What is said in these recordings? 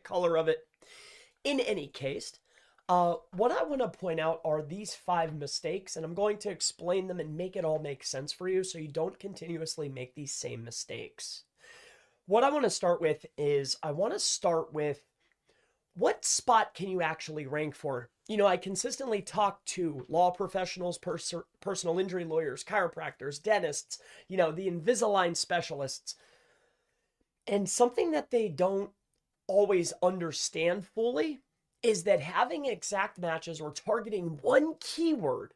color of it. In any case, what I want to point out are these 5 mistakes, and I'm going to explain them and make it all make sense for you so you don't continuously make these same mistakes. What I want to start with is what spot can you actually rank for? You know, I consistently talk to law professionals, personal injury lawyers, chiropractors, dentists, you know, the Invisalign specialists. And something that they don't always understand fully is that having exact matches or targeting one keyword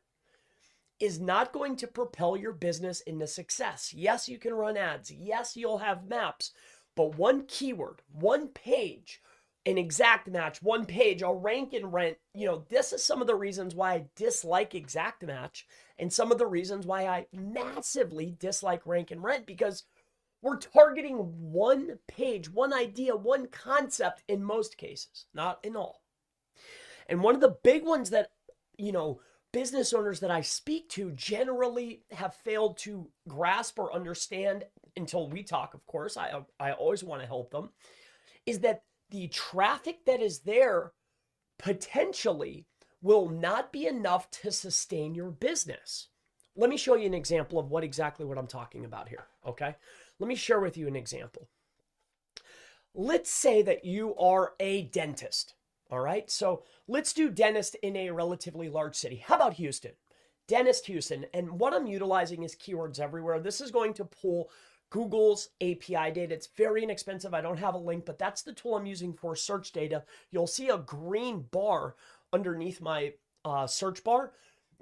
is not going to propel your business into success. Yes, you can run ads. Yes, you'll have maps, but one keyword, one page, an exact match, one page, a rank and rent. You know, this is some of the reasons why I dislike exact match and some of the reasons why I massively dislike rank and rent, because we're targeting one page, one idea, one concept in most cases, not in all. And one of the big ones that, you know, business owners that I speak to generally have failed to grasp or understand until we talk, of course, I always want to help them, is that the traffic that is there potentially will not be enough to sustain your business. Let me show you an example of exactly what I'm talking about here, okay? Let me share with you an example. Let's say that you are a dentist, all right? So let's do dentist in a relatively large city. How about Houston? Dentist Houston. And what I'm utilizing is keywords everywhere. This is going to pull Google's API data. It's very inexpensive. I don't have a link, but that's the tool I'm using for search data. You'll see a green bar underneath my search bar.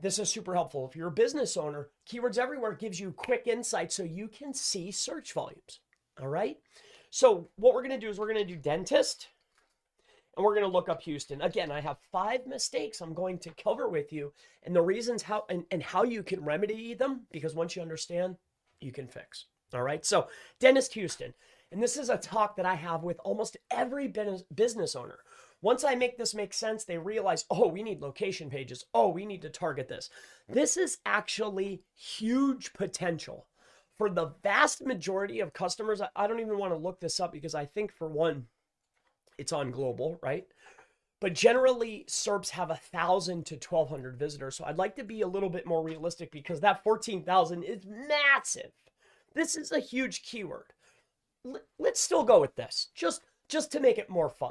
This is super helpful. If you're a business owner, Keywords Everywhere gives you quick insight so you can see search volumes. All right. So what we're going to do is we're going to do dentist and we're going to look up Houston. Again, I have 5 mistakes I'm going to cover with you and the reasons how and how you can remedy them, because once you understand, you can fix. All right. So dentist Houston. And this is a talk that I have with almost every business owner. Once I make this make sense, they realize, oh, we need location pages. Oh, we need to target this. This is actually huge potential for the vast majority of customers. I don't even want to look this up because I think, for one, it's on global, right? But generally, SERPs have 1,000 to 1,200 visitors. So I'd like to be a little bit more realistic because that 14,000 is massive. This is a huge keyword. Let's still go with this, just to make it more fun.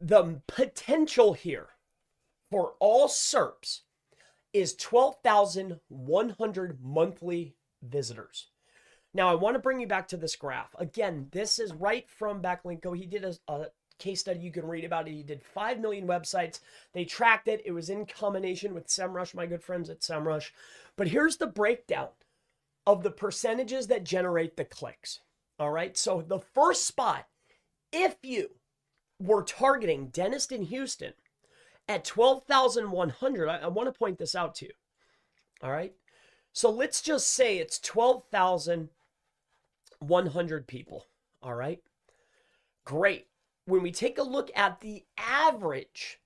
The potential here for all SERPs is 12,100 monthly visitors. Now, I want to bring you back to this graph. Again, this is right from Backlinko. He did a case study. You can read about it. He did 5 million websites. They tracked it. It was in combination with SEMrush, my good friends at SEMrush. But here's the breakdown of the percentages that generate the clicks. All right. So the first spot, if you were targeting dentist in Houston at 12,100, I want to point this out to you. All right. So let's just say it's 12,100 people. All right. Great. When we take a look at the average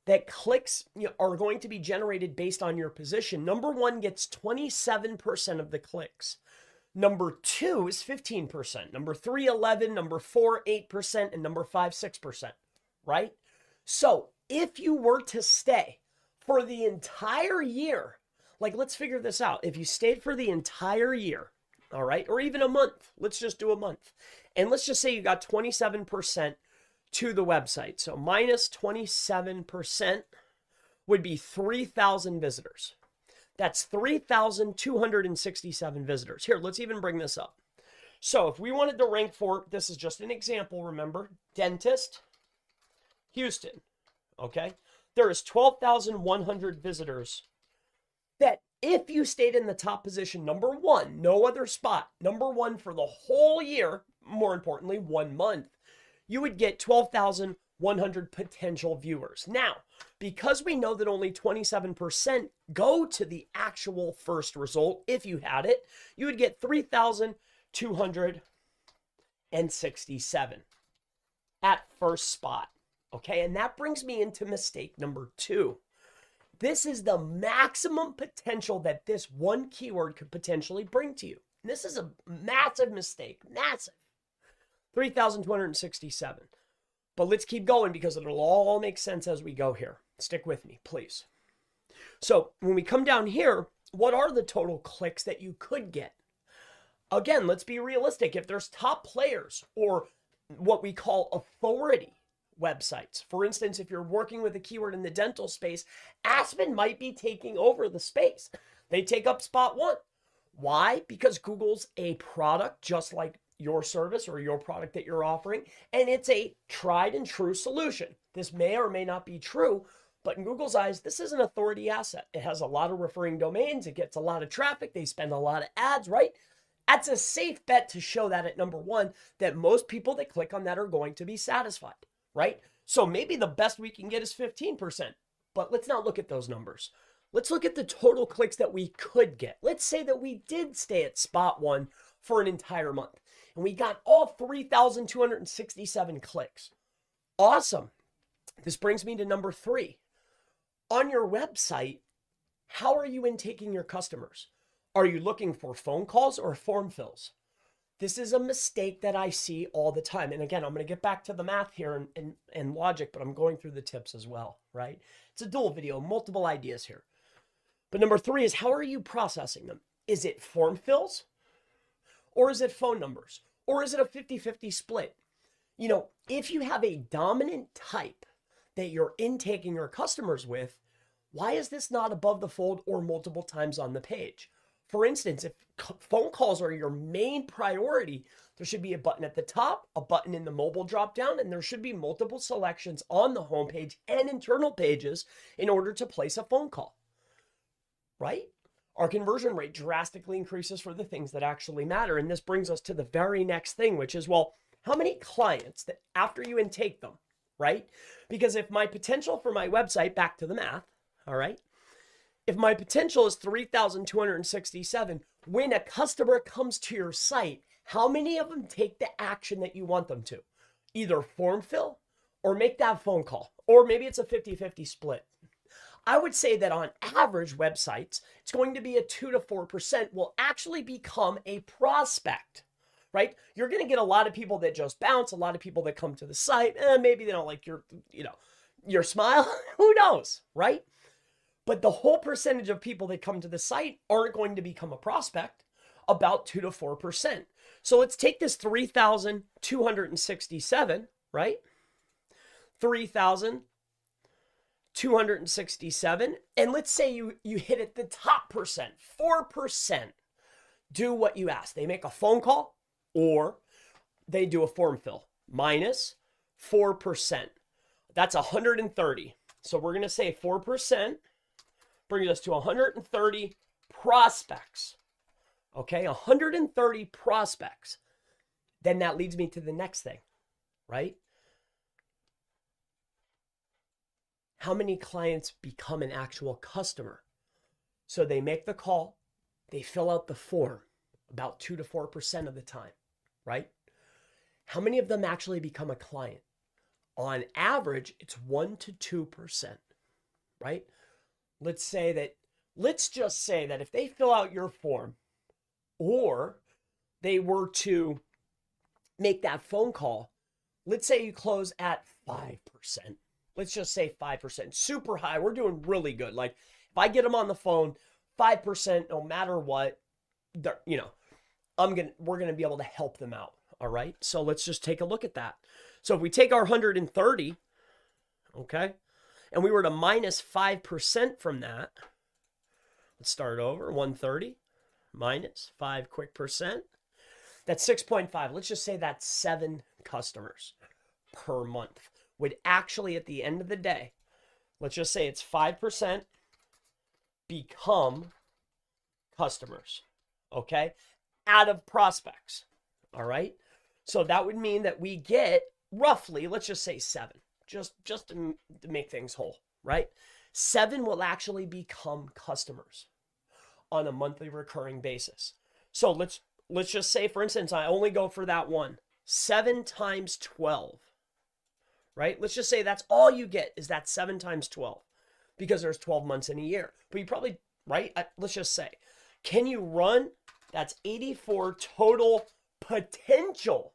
that clicks are going to be generated based on your position, number 1 gets 27% of the clicks. Number 2 is 15%. Number 3, 11. Number 4, 8%. And number 5, 6%. Right? So if you were to stay for the entire year, like, let's figure this out. If you stayed for the entire year, all right, or even a month, let's just do a month. And let's just say you got 27% to the website. So minus 27% would be 3,000 visitors. That's 3,267 visitors. Here, let's even bring this up. So if we wanted to rank for, this is just an example, remember, dentist, Houston, okay? There is 12,100 visitors that if you stayed in the top position, number 1, no other spot, number 1 for the whole year, more importantly, 1 month, you would get 12,100 potential viewers. Now, because we know that only 27% go to the actual first result, if you had it, you would get 3,267 at first spot. Okay, and that brings me into mistake number 2. This is the maximum potential that this one keyword could potentially bring to you. And this is a massive mistake, massive. 3,267. But let's keep going because it'll all make sense as we go here. Stick with me, please. So when we come down here, what are the total clicks that you could get? Again, let's be realistic. If there's top players or what we call authority websites, for instance, if you're working with a keyword in the dental space, Aspen might be taking over the space. They take up spot 1. Why? Because Google's a product just like your service or your product that you're offering, and it's a tried and true solution. This may or may not be true, but in Google's eyes, this is an authority asset. It has a lot of referring domains. It gets a lot of traffic. They spend a lot of ads, right? That's a safe bet to show that at number 1, that most people that click on that are going to be satisfied, right? So maybe the best we can get is 15%, but let's not look at those numbers. Let's look at the total clicks that we could get. Let's say that we did stay at spot 1 for an entire month and we got all 3,267 clicks. Awesome. This brings me to number 3. On your website, how are you intaking your customers? Are you looking for phone calls or form fills? This is a mistake that I see all the time. And again, I'm going to get back to the math here and logic, but I'm going through the tips as well, right? It's a dual video, multiple ideas here. But number 3 is, how are you processing them? Is it form fills? Or is it phone numbers? Or is it a 50-50 split? You know, if you have a dominant type that you're intaking your customers with, why is this not above the fold or multiple times on the page? For instance, if phone calls are your main priority, there should be a button at the top, a button in the mobile dropdown, and there should be multiple selections on the homepage and internal pages in order to place a phone call, right? Our conversion rate drastically increases for the things that actually matter. And this brings us to the very next thing, which is, well, how many clients that after you intake them, right? Because if my potential for my website, back to the math, all right? If my potential is 3,267, when a customer comes to your site, how many of them take the action that you want them to? Either form fill or make that phone call, or maybe it's a 50-50 split. I would say that on average websites, it's going to be a 2 to 4% will actually become a prospect, right? You're going to get a lot of people that just bounce, a lot of people that come to the site, maybe they don't like your smile, who knows, right? But the whole percentage of people that come to the site aren't going to become a prospect, about 2 to 4%. So let's take this 3,267, right? 3,267. And let's say you hit it the top percent, 4% do what you ask. They make a phone call or they do a form fill, minus 4%. That's 130. So we're going to say 4%. Brings us to 130 prospects. Okay, 130 prospects. Then that leads me to the next thing, right? How many clients become an actual customer? So they make the call, they fill out the form about 2 to 4% of the time, right? How many of them actually become a client? On average, it's 1 to 2%, right? Let's just say that if they fill out your form or they were to make that phone call, let's say you close at 5%. Let's just say 5%, super high. We're doing really good. Like if I get them on the phone, 5%, no matter what, we're going to be able to help them out. All right. So let's just take a look at that. So if we take our 130, okay, and we were to minus 5% from that, let's start over, 130 minus 5 quick percent. That's 6.5. Let's just say that's 7 customers per month would actually, at the end of the day, let's just say it's 5% become customers, okay, out of prospects, all right? So that would mean that we get roughly, let's just say 7. Just to make things whole, right? 7 will actually become customers on a monthly recurring basis. So let's just say, for instance, I only go for that one. 7 times 12, right? Let's just say that's all you get is that 7 times 12 because there's 12 months in a year. But you probably, right? Let's just say, can you run? That's 84 total potential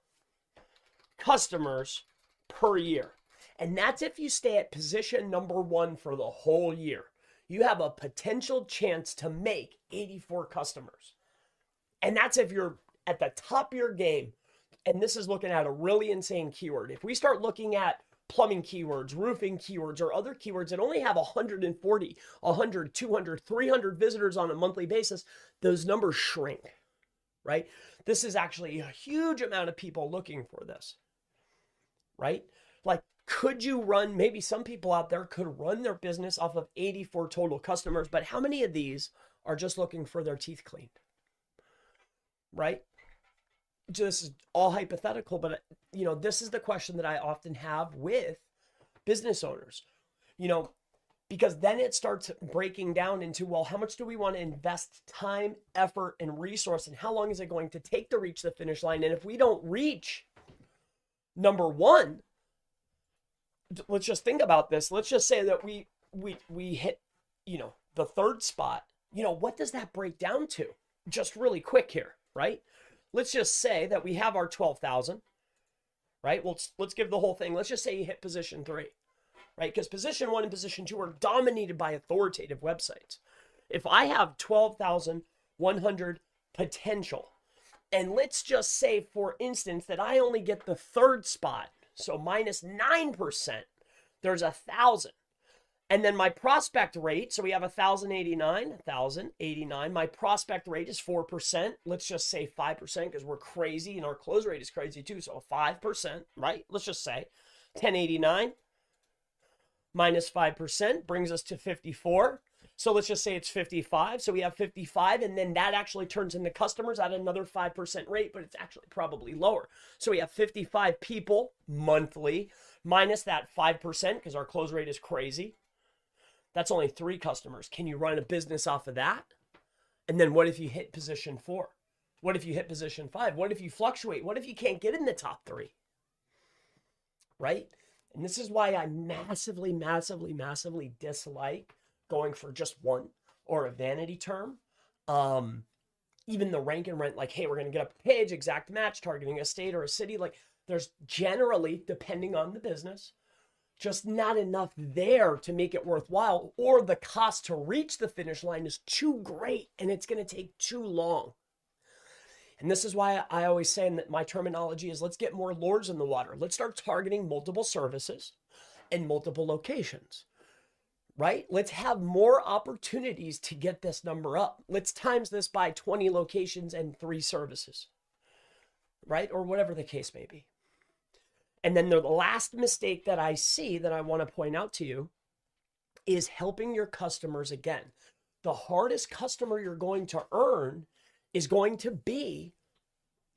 customers per year. And that's if you stay at position number 1 for the whole year. You have a potential chance to make 84 customers. And that's if you're at the top of your game. And this is looking at a really insane keyword. If we start looking at plumbing keywords, roofing keywords, or other keywords that only have 140, 100, 200, 300 visitors on a monthly basis, those numbers shrink, right? This is actually a huge amount of people looking for this, right? Like, could you run, maybe some people out there could run their business off of 84 total customers, but how many of these are just looking for their teeth cleaned, right? This is all hypothetical, but this is the question that I often have with business owners, because then it starts breaking down into, well, how much do we want to invest time, effort, and resource, and how long is it going to take to reach the finish line? And if we don't reach number 1, let's just think about this. Let's just say that we hit, the 3rd spot. What does that break down to? Just really quick here, right? Let's just say that we have our 12,000, right? Well, let's give the whole thing. Let's just say you hit position 3, right? Because position 1 and position 2 are dominated by authoritative websites. If I have 12,100 potential, and let's just say, for instance, that I only get the 3rd spot, so minus 9%, there's 1,000. And then my prospect rate, so we have 1,089. My prospect rate is 4%. Let's just say 5% because we're crazy and our close rate is crazy too. So 5%, right? Let's just say 1,089 minus 5% brings us to 54. So let's just say it's 55. So we have 55, and then that actually turns into customers at another 5% rate, but it's actually probably lower. So we have 55 people monthly minus that 5% because our close rate is crazy. That's only 3 customers. Can you run a business off of that? And then what if you hit position 4? What if you hit position 5? What if you fluctuate? What if you can't get in the top 3? Right? And this is why I massively, massively, massively dislike going for just 1 or a vanity term. Even the rank and rent, like, hey, we're going to get up a page, exact match, targeting a state or a city. Like, there's generally, depending on the business, just not enough there to make it worthwhile, or the cost to reach the finish line is too great and it's going to take too long. And this is why I always say that my terminology is, let's get more lures in the water. Let's start targeting multiple services and multiple locations, right? Let's have more opportunities to get this number up. Let's times this by 20 locations and 3 services, right? Or whatever the case may be. And then the last mistake that I see that I want to point out to you is helping your customers again. The hardest customer you're going to earn is going to be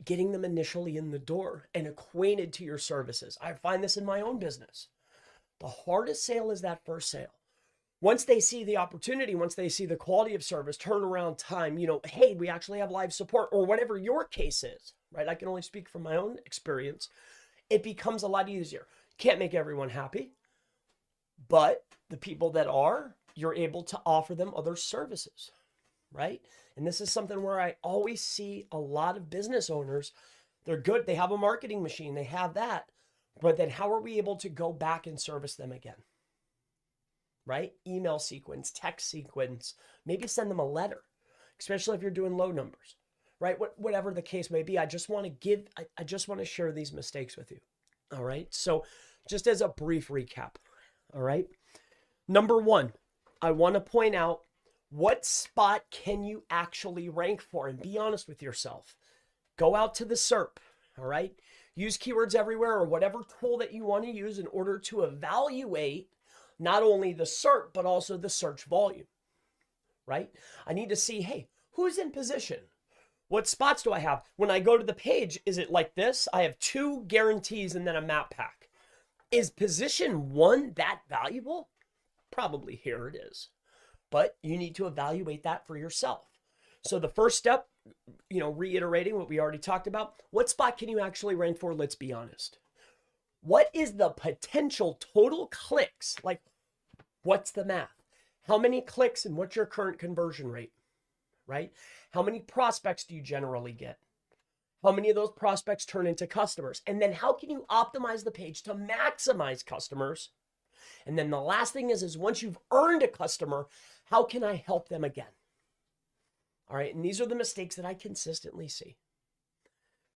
getting them initially in the door and acquainted to your services. I find this in my own business. The hardest sale is that first sale. Once they see the opportunity, once they see the quality of service, turnaround time, hey, we actually have live support, or whatever your case is, right? I can only speak from my own experience. It becomes a lot easier. Can't make everyone happy, but the people that are, you're able to offer them other services, right? And this is something where I always see a lot of business owners, they're good, they have a marketing machine, they have that, but then how are we able to go back and service them again, right? Email sequence, text sequence, maybe send them a letter, especially if you're doing low numbers. Right? Whatever the case may be, I just want to share these mistakes with you. All right. So just as a brief recap. All right. Number 1, I want to point out, what spot can you actually rank for? And be honest with yourself. Go out to the SERP. All right. Use keywords everywhere, or whatever tool that you want to use in order to evaluate not only the SERP, but also the search volume. Right? I need to see, hey, who's in position? What spots do I have? When I go to the page, is it like this? I have 2 guarantees and then a map pack. Is position 1 that valuable? Probably, here it is. But you need to evaluate that for yourself. So the first step, reiterating what we already talked about, what spot can you actually rank for? Let's be honest. What is the potential total clicks? Like, what's the math? How many clicks and what's your current conversion rate? Right? How many prospects do you generally get? How many of those prospects turn into customers? And then how can you optimize the page to maximize customers? And then the last thing is once you've earned a customer, how can I help them again? All right, and these are the mistakes that I consistently see.